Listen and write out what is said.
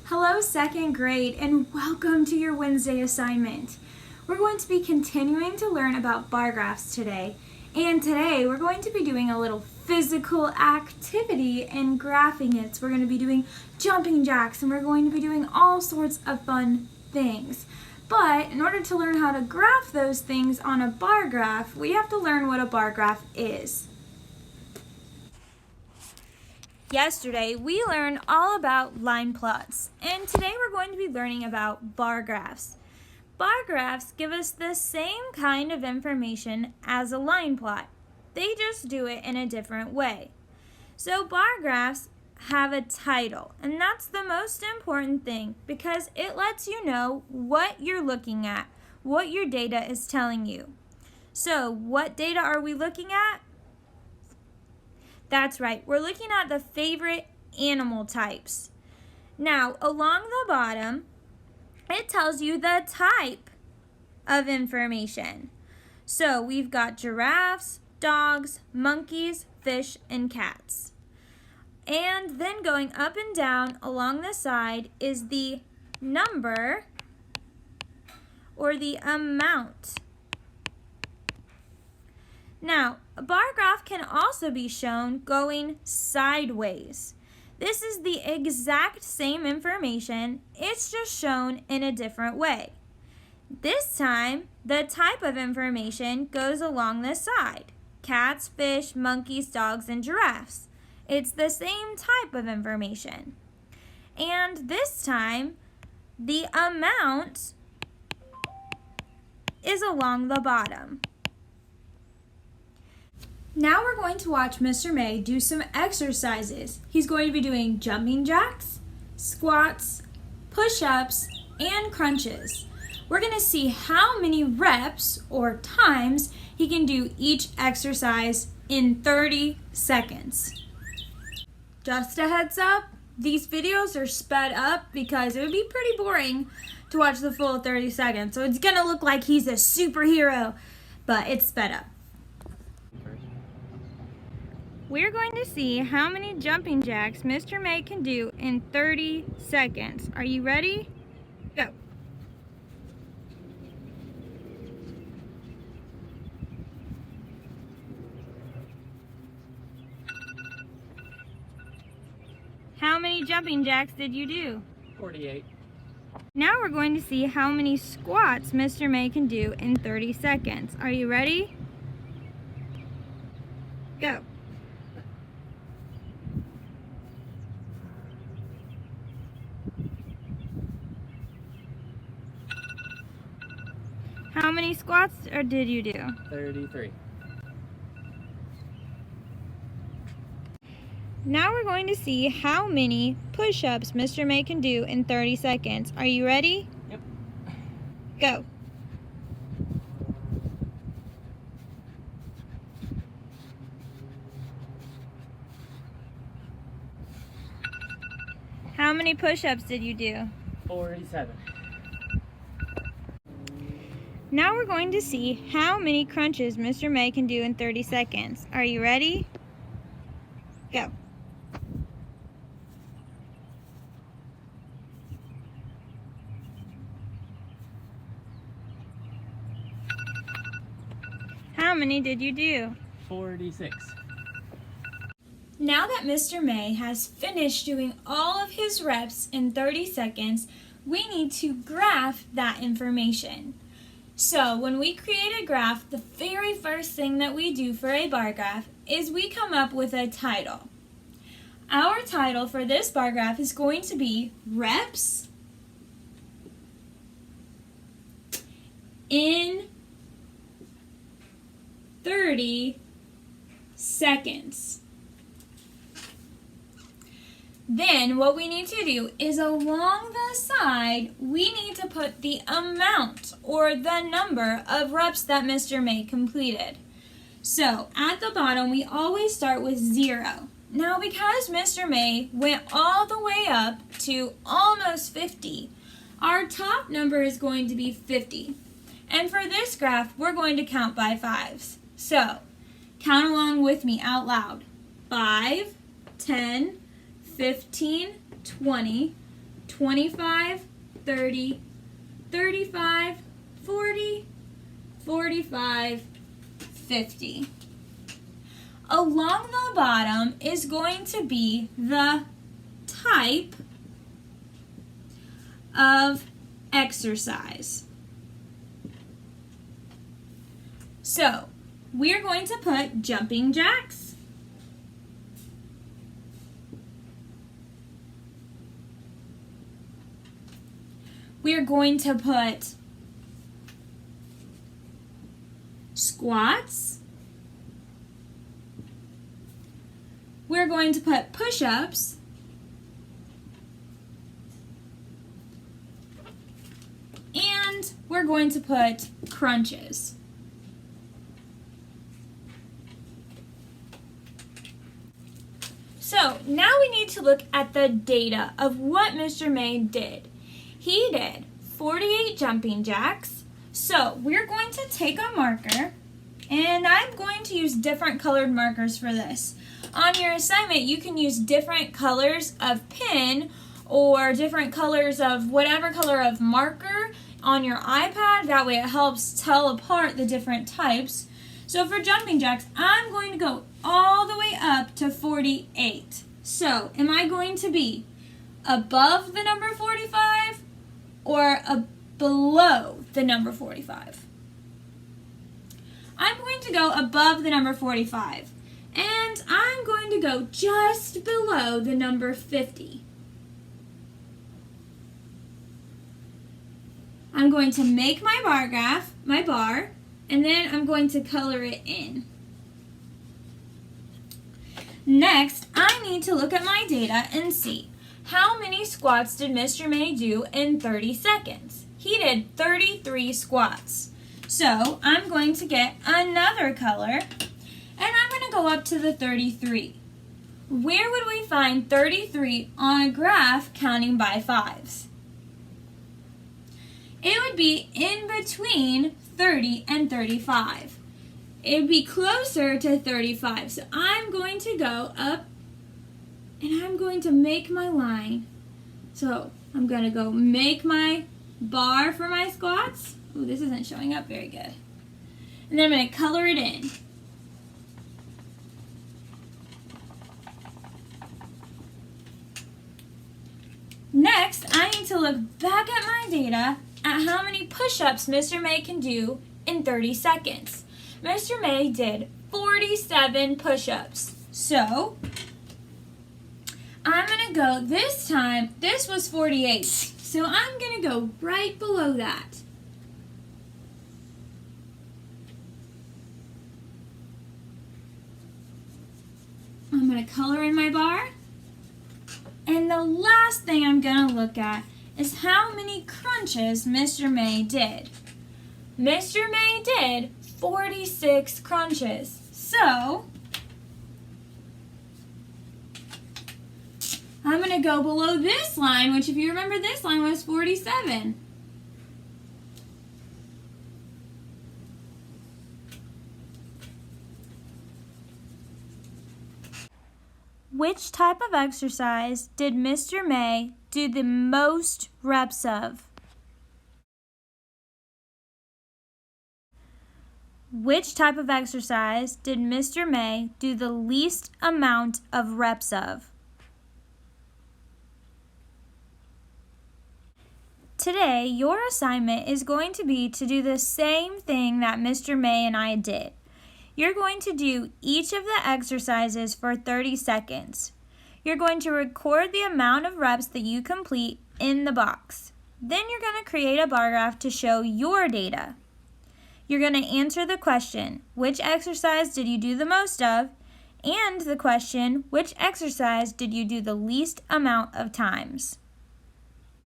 Hello, second grade, and welcome to your Wednesday assignment. We're going to be continuing to learn about bar graphs today, and today we're going to be doing a little physical activity and graphing it. So we're going to be doing jumping jacks, and we're going to be doing all sorts of fun things. But in order to learn how to graph those things on a bar graph, we have to learn what a bar graph is. Yesterday, we learned all about line plots, and today we're going to be learning about bar graphs. Bar graphs give us the same kind of information as a line plot. They just do it in a different way. So bar graphs have a title, and that's the most important thing because it lets you know what you're looking at, what your data is telling you. So what data are we looking at? That's right, we're looking at the favorite animal types. Now, along the bottom, it tells you the type of information. So we've got giraffes, dogs, monkeys, fish, and cats. And then going up and down along the side is the number or the amount. Now, a bar graph can also be shown going sideways. This is the exact same information, it's just shown in a different way. This time, the type of information goes along the side. Cats, fish, monkeys, dogs, and giraffes. It's the same type of information. And this time, the amount is along the bottom. Now we're going to watch Mr. May do some exercises. He's going to be doing jumping jacks, squats, push-ups, and crunches. We're going to see how many reps or times he can do each exercise in 30 seconds. Just a heads up, these videos are sped up because it would be pretty boring to watch the full 30 seconds. So it's going to look like he's a superhero, but it's sped up. We're going to see how many jumping jacks Mr. May can do in 30 seconds. Are you ready? Go. How many jumping jacks did you do? 48. Now we're going to see how many squats Mr. May can do in 30 seconds. Are you ready? Go. How many squats did you do? 33. Now we're going to see how many push-ups Mr. May can do in 30 seconds. Are you ready? Yep. Go. How many push-ups did you do? 47. Now we're going to see how many crunches Mr. May can do in 30 seconds. Are you ready? Go. How many did you do? 46. Now that Mr. May has finished doing all of his reps in 30 seconds, we need to graph that information. So when we create a graph, the very first thing that we do for a bar graph is we come up with a title. Our title for this bar graph is going to be reps in 30 seconds. Then what we need to do is along the side, we need to put the amount or the number of reps that Mr. May completed. So at the bottom, we always start with 0. Now because Mr. May went all the way up to almost 50, our top number is going to be 50. And for this graph, we're going to count by fives. So count along with me out loud. 5, 10, 15, 20, 25, 30, 35, 40, 45, 50. Along the bottom is going to be the type of exercise. So, we're going to put jumping jacks, we're going to put squats, we're going to put push-ups, and we're going to put crunches. So now we need to look at the data of what Mr. May did. He did 48 jumping jacks. So we're going to take a marker, and I'm going to use different colored markers for this. On your assignment, you can use different colors of pen or different colors of whatever color of marker on your iPad. That way it helps tell apart the different types. So for jumping jacks, I'm going to go all the way up to 48. So am I going to be above the number 45 or below the number 45? I'm going to go above the number 45. And I'm going to go just below the number 50. I'm going to make my bar graph, my bar, and then I'm going to color it in. Next, I need to look at my data and see how many squats did Mr. May do in 30 seconds. He did 33 squats. So I'm going to get another color, and I'm going to go up to the 33. Where would we find 33 on a graph counting by fives? It would be in between 30 and 35. It would be closer to 35. So I'm going to go up and I'm going to make my line. So I'm going to go make my bar for my squats. Oh, this isn't showing up very good. And then I'm going to color it in. Next, I need to look back at my data at how many push-ups Mr. May can do in 30 seconds. Mr. May did 47 push-ups. So, I'm going to go this time, this was 48. So I'm going to go right below that. I'm going to color in my bar. And the last thing I'm going to look at is how many crunches Mr. May did. Mr. May did 46 crunches. So, I'm going to go below this line, which if you remember this line was 47. Which type of exercise did Mr. May do the most reps of? Which type of exercise did Mr. May do the least amount of reps of? Today, your assignment is going to be to do the same thing that Mr. May and I did. You're going to do each of the exercises for 30 seconds. You're going to record the amount of reps that you complete in the box. Then you're going to create a bar graph to show your data. You're going to answer the question, which exercise did you do the most of? And the question, which exercise did you do the least amount of times?